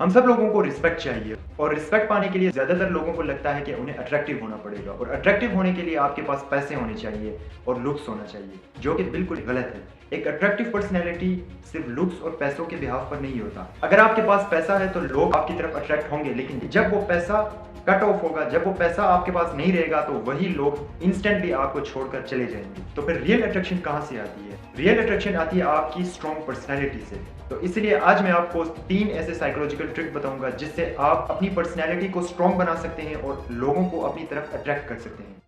हम सब लोगों को रिस्पेक्ट चाहिए और रिस्पेक्ट पाने के लिए ज़्यादातर लोगों को लगता है कि उन्हें अट्रैक्टिव होना पड़ेगा और अट्रैक्टिव होने के लिए आपके पास पैसे होने चाहिए और लुक्स होना चाहिए, जो कि बिल्कुल गलत है। एक अट्रैक्टिव पर्सनैलिटी सिर्फ लुक्स और पैसों के बिहाफ पर नहीं होता। अगर आपके पास पैसा है तो लोग आपकी तरफ अट्रैक्ट होंगे, लेकिन जब वो पैसा कट ऑफ होगा, जब वो पैसा आपके पास नहीं रहेगा, तो वही लोग इंस्टेंटली आपको छोड़कर चले जाएंगे। तो फिर रियल अट्रैक्शन कहाँ से आती है? रियल अट्रैक्शन आती है आपकी स्ट्रॉन्ग पर्सनैलिटी से। तो इसलिए आज मैं आपको 3 ऐसे साइकोलॉजिकल ट्रिक बताऊंगा जिससे आप अपनी पर्सनैलिटी को स्ट्रॉन्ग बना सकते हैं और लोगों को अपनी तरफ अट्रैक्ट कर सकते हैं।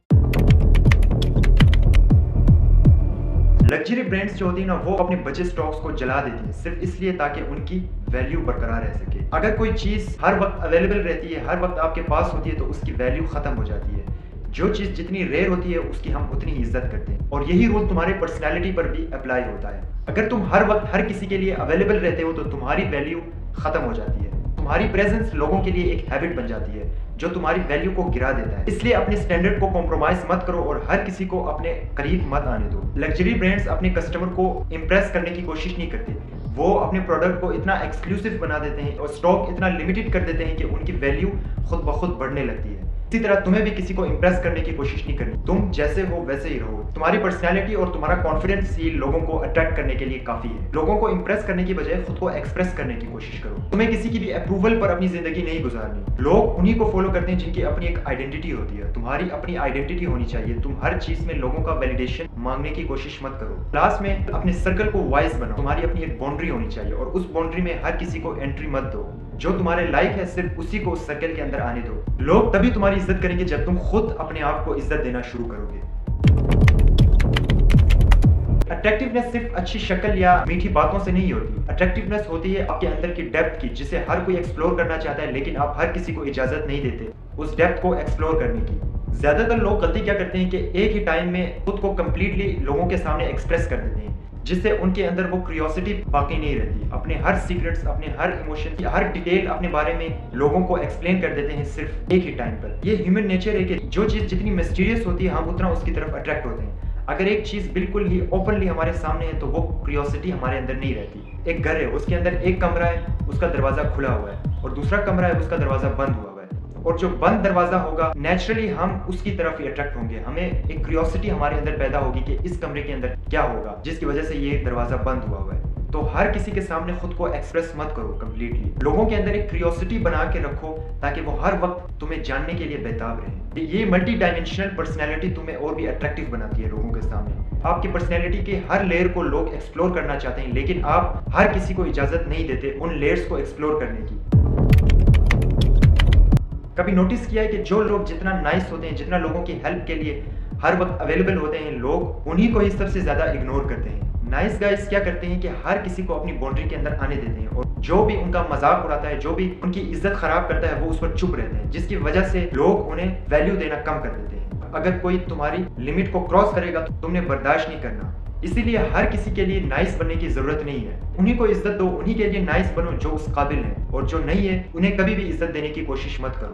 लग्जरी ब्रांड्स जो होती है ना, वो अपने बचे स्टॉक्स को जला देती है सिर्फ इसलिए ताकि उनकी वैल्यू बरकरार रह सके। अगर कोई चीज हर वक्त अवेलेबल रहती है, हर वक्त आपके पास होती है, तो उसकी वैल्यू खत्म हो जाती है। जो चीज जितनी रेयर होती है उसकी हम उतनी ही इज्जत करते हैं, और यही रूल तुम्हारे पर्सनैलिटी पर भी अप्लाई होता है। अगर तुम हर वक्त हर किसी के लिए अवेलेबल रहते हो तो तुम्हारी वैल्यू खत्म हो जाती है। तुम्हारी प्रेजेंस लोगों के लिए एक हैबिट बन जाती है जो तुम्हारी वैल्यू को गिरा देता है। इसलिए अपने स्टैंडर्ड को कॉम्प्रोमाइज मत करो और हर किसी को अपने करीब मत आने दो। लग्जरी ब्रांड्स अपने कस्टमर को इम्प्रेस करने की कोशिश नहीं करते। वो अपने प्रोडक्ट को इतना एक्सक्लूसिव बना देते हैं और स्टॉक इतना लिमिटेड कर देते हैं कि उनकी वैल्यू खुद ब खुद बढ़ने लगती है। इसी तरह तुम्हें भी किसी को इम्प्रेस करने की कोशिश नहीं करनी। तुम जैसे हो वैसे ही रहो। तुम्हारी पर्सनैलिटी और तुम्हारा कॉन्फिडेंस ही लोगों को अट्रैक्ट करने के लिए काफी है। लोगों को इम्प्रेस करने की बजाय खुद को एक्सप्रेस करने की कोशिश करो। तुम्हें किसी की भी अप्रूवल पर अपनी जिंदगी नहीं गुजारनी। लोग उन्हीं को फॉलो करते हैं जिनकी अपनी एक आइडेंटिटी होती है। तुम्हारी अपनी आइडेंटिटी होनी चाहिए। तुम हर चीज में लोगों का वैलिडेशन मांगने की कोशिश मत करो। क्लास में अपने सर्कल को वाइज बनाओ। तुम्हारी अपनी एक बाउंड्री होनी चाहिए और उस बाउंड्री में हर किसी को एंट्री मत दो। जो तुम्हारे लायक है सिर्फ उसी को उस सर्कल के अंदर आने दो। लोग तभी तुम्हारी इज्जत करेंगे जब तुम खुद अपने आप को इज्जत देना शुरू करोगे। अट्रैक्टिवनेस सिर्फ अच्छी शक्ल या मीठी बातों से नहीं होती। अट्रैक्टिवनेस होती है आपके अंदर की डेप्थ की, जिसे हर कोई एक्सप्लोर करना चाहता है, लेकिन आप हर किसी को इजाजत नहीं देते उस डेप्थ को एक्सप्लोर करने की। ज्यादातर लोग गलती क्या करते हैं कि एक ही टाइम में खुद को कंप्लीटली लोगों के सामने एक्सप्रेस कर देते हैं, जिससे उनके अंदर वो क्यूरियोसिटी बाकी नहीं रहती। अपने हर सीक्रेट्स, अपने हर इमोशन, हर डिटेल अपने बारे में लोगों को एक्सप्लेन कर देते हैं सिर्फ एक ही टाइम पर। ये ह्यूमन नेचर है कि जो चीज जितनी मिस्टीरियस होती है हम उतना उसकी तरफ अट्रैक्ट होते हैं। अगर एक चीज बिल्कुल ही ओपनली हमारे सामने है तो वो क्यूरियोसिटी हमारे अंदर नहीं रहती। एक घर है, उसके अंदर एक कमरा है, उसका दरवाजा खुला हुआ है, और दूसरा कमरा है, उसका दरवाजा बंद हुआ है, और जो बंद दरवाजा होगा नेचुरली हम उसकी तरफ ही अट्रैक्ट होंगे। हमें एक क्यूरियोसिटी हमारे अंदर पैदा होगी कि इस कमरे के अंदर क्या होगा, जिसकी वजह से ये दरवाजा बंद हुआ है। तो हर किसी के सामने खुद को एक्सप्रेस मत करो कंप्लीटली। लोगों के अंदर एक क्यूरियोसिटी बना के रखो ताकि वो हर वक्त तुम्हें जानने के लिए बेताब रहे। ये मल्टी डायमेंशनल पर्सनैलिटी तुम्हें और भी अट्रैक्टिव बनाती है लोगों के सामने। आपकी पर्सनैलिटी के हर लेयर को लोग एक्सप्लोर करना चाहते हैं, लेकिन आप हर किसी को इजाजत नहीं देते उन लेयर्स को एक्सप्लोर करने की। कभी नोटिस किया है कि जो लोग जितना नाइस होते हैं, जितना लोगों की हेल्प के लिए हर वक्त अवेलेबल होते हैं, लोग उन्हीं को ही सबसे ज्यादा इग्नोर करते हैं। नाइस गाइस क्या करते हैं कि हर किसी को अपनी बाउंड्री के अंदर आने देते हैं, और जो भी उनका मजाक उड़ाता है, जो भी उनकी इज्जत खराब करता है, वो उस पर चुप रहते हैं, जिसकी वजह से लोग उन्हें वैल्यू देना कम कर देते हैं। अगर कोई तुम्हारी लिमिट को क्रॉस करेगा तो तुमने बर्दाश्त नहीं करना। इसीलिए हर किसी के लिए नाइस बनने की जरूरत नहीं है। उन्हीं को इज्जत दो, उन्हीं के लिए नाइस बनो जो उस काबिल है, और जो नहीं है उन्हें कभी भी इज्जत देने की कोशिश मत करो।